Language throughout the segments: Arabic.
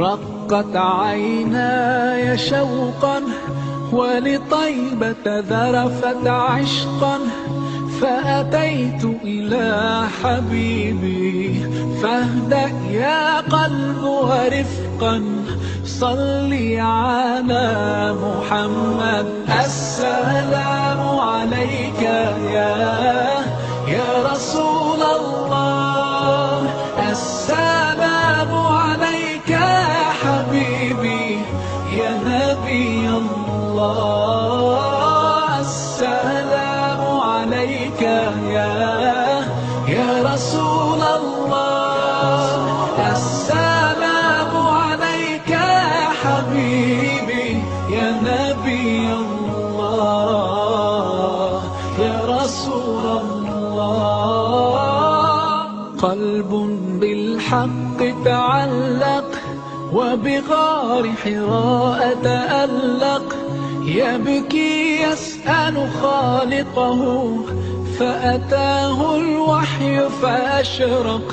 رقت عيناي شوقا ولطيبة ذرفت عشقا، فأتيت إلى حبيبي فاهدأ يا قلب ورفقا، صلي على محمد. السلام عليك يا رسول الله، السلام عليك يا حبيبي يا نبي الله، السلام عليك يا رسول الله، السلام عليك يا حبيبي يا نبي الله يا رسول الله. قلب بالحق تعلق وبغار حراء تألق، يبكي يسأل خالقه فأتاه الوحي فأشرق.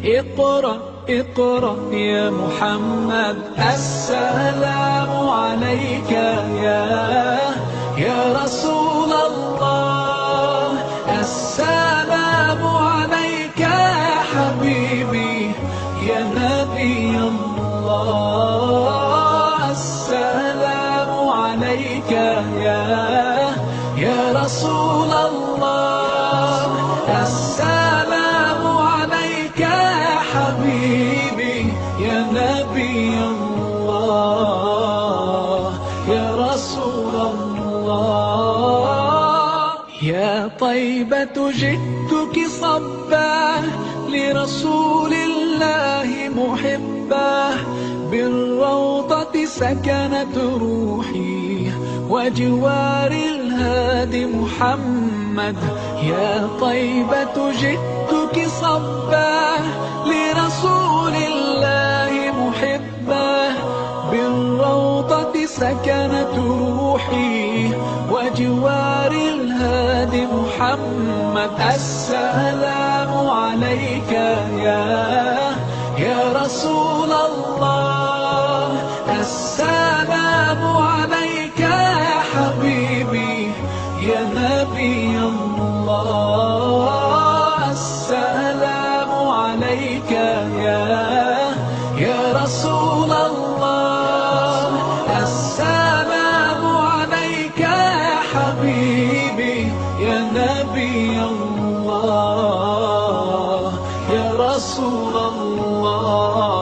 اقرأ اقرأ يا محمد، السلام عليك يا رسول الله، السلام عليك يا حبيبي يا نبي الله، السلام عليك يا رسول الله، السلام عليك يا حبيبي يا نبي الله يا رسول الله. يا طيبة جئتك صبا لرسول الله محبا، بالروضة سكنت روحي وجوار الهادي محمد. يا طيبة جئتك صبا لرسول الله محبا، بالروضة سكنت روحي وجوار الهادي محمد. السلام عليك يا رسول الله، السلام عليك يا حبيبي يا نبي الله، السلام عليك يا رسول الله، السلام عليك يا حبيبي يا نبي الله يا رسول الله.